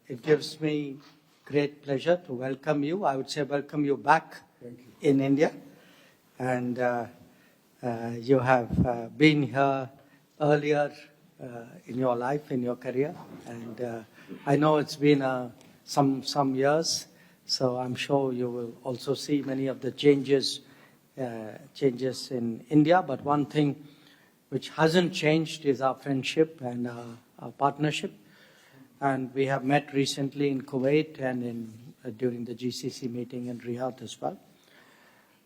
it gives me great pleasure to welcome you. I would say welcome you back in India. And you have been here earlier in your life, in your career. And I know it's been some years, so I'm sure you will also see many of the changes in India. But one thing which hasn't changed is our friendship and our partnership. And we have met recently in Kuwait and during the GCC meeting in Riyadh as well.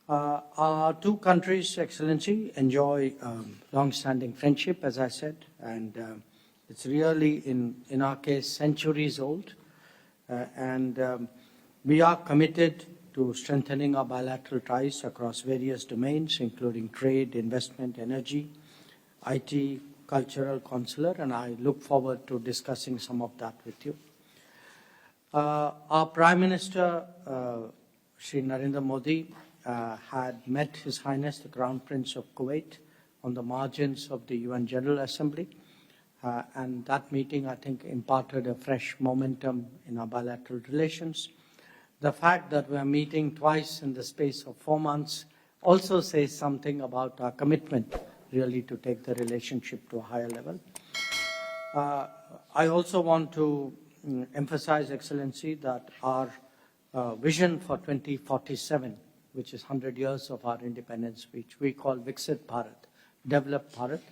Our two countries, Excellency, enjoy long-standing friendship, as I said, and it's really, in our case, centuries old. We are committed to strengthening our bilateral ties across various domains, including trade, investment, energy, IT, cultural, consular, and I look forward to discussing some of that with you. Our Prime Minister, Shri Narendra Modi, had met His Highness the Crown Prince of Kuwait on the margins of the UN General Assembly. And that meeting, I think, imparted a fresh momentum in our bilateral relations. The fact that we are meeting twice in the space of 4 months also says something about our commitment really to take the relationship to a higher level. I also want to emphasize, Excellency, that our vision for 2047, which is 100 years of our independence, which we call Viksit Bharat, Developed Bharat,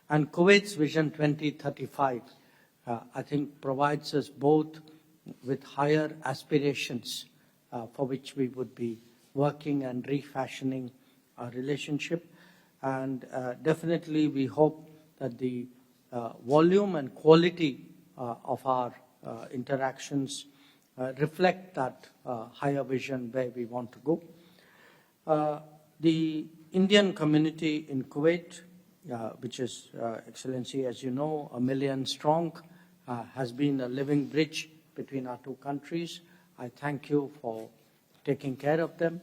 and Kuwait's Vision 2035, I think provides us both with higher aspirations for which we would be working and refashioning our relationship. And definitely we hope that the volume and quality of our interactions reflect that higher vision where we want to go. The Indian community in Kuwait, which is, Excellency, as you know, 1 million strong, has been a living bridge between our two countries. I thank you for taking care of them,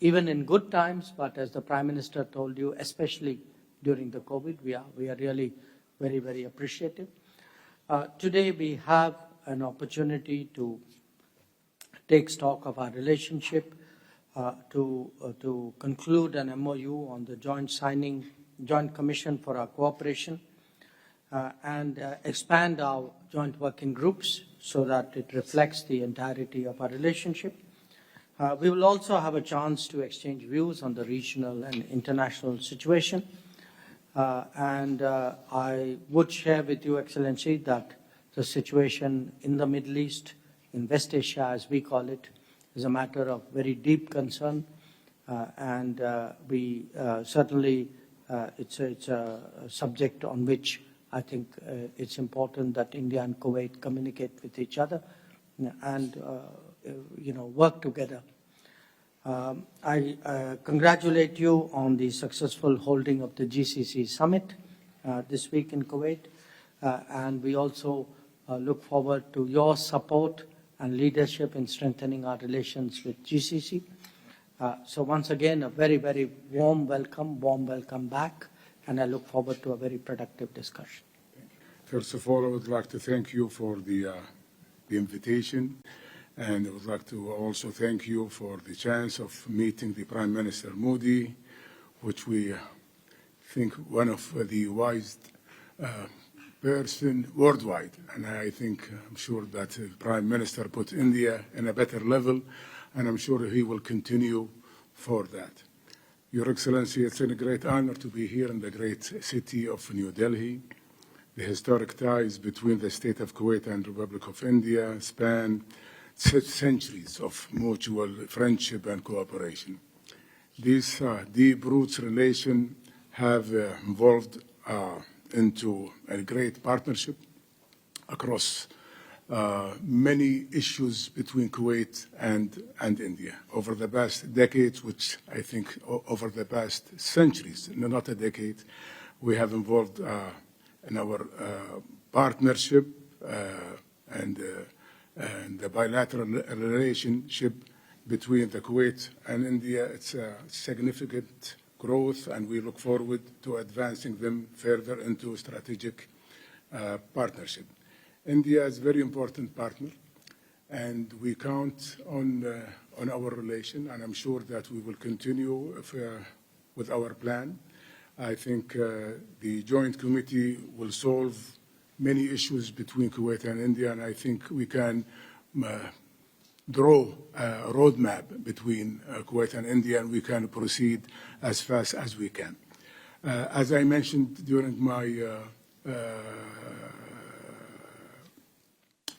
even in good times, but as the Prime Minister told you, especially during the COVID, we are really very, very appreciative. Today we have an opportunity to take stock of our relationship, to conclude an MOU on the joint commission for our cooperation, and expand our joint working groups so that it reflects the entirety of our relationship. We will also have a chance to exchange views on the regional and international situation. I would share with you, Excellency, that the situation in the Middle East, in West Asia as we call it, is a matter of very deep concern. We certainly, it's a subject on which I think it's important that India and Kuwait communicate with each other and work together. I congratulate you on the successful holding of the GCC summit this week in Kuwait, and we also look forward to your support and leadership in strengthening our relations with GCC. So once again, a very, very warm welcome back, and I look forward to a very productive discussion. First of all, I would like to thank you for the invitation, and I would like to also thank you for the chance of meeting the Prime Minister Modi, which we think one of the wisest person worldwide. And I'm sure that the Prime Minister put India in a better level, and I'm sure he will continue for that. Your Excellency, it's a great honor to be here in the great city of New Delhi. The historic ties between the State of Kuwait and the Republic of India span centuries of mutual friendship and cooperation. These deep roots relation have evolved into a great partnership across many issues between Kuwait and India over the past decades, which I think over the past centuries, not a decade, we have involved in our partnership and the bilateral relationship between the Kuwait and India. It's a significant growth, and we look forward to advancing them further into strategic partnership. India is a very important partner, and we count on our relation, and I'm sure that we will continue with our plan. I think the Joint Committee will solve many issues between Kuwait and India, and I think we can draw a roadmap between Kuwait and India, and we can proceed as fast as we can. As I mentioned during my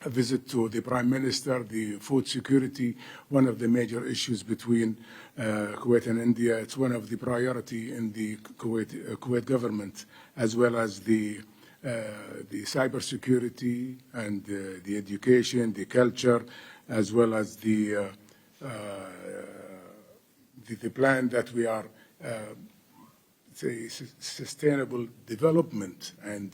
a visit to the Prime Minister, the food security, one of the major issues between Kuwait and India. It's one of the priority in the Kuwait government, as well as the cyber security and the education, the culture, as well as the plan that we are sustainable development and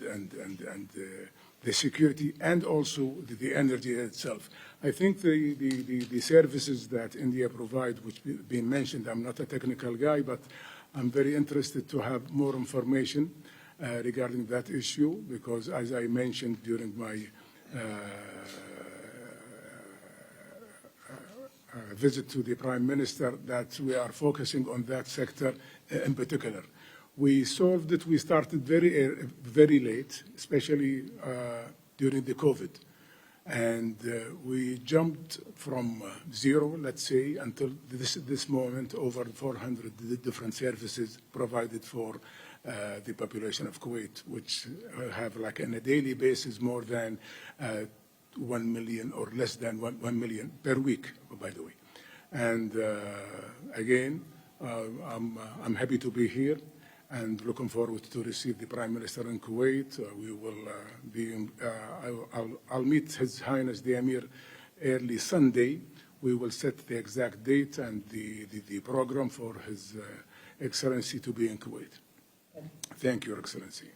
the security, and also the energy itself. I think the services that India provide, which been mentioned, I'm not a technical guy, but I'm very interested to have more information regarding that issue, because as I mentioned during my visit to the Prime Minister, that we are focusing on that sector in particular. We solved it. We started very late, especially during the COVID. And we jumped from zero, let's say, until this moment, over 400 different services provided for the population of Kuwait, which have, like, on a daily basis, more than 1 million or less than 1 million per week, by the way. And again, I'm happy to be here, and looking forward to receive the Prime Minister in Kuwait. We will I'll meet His Highness the Emir early Sunday. We will set the exact date and the program for His Excellency to be in Kuwait. Thank you, Your Excellency.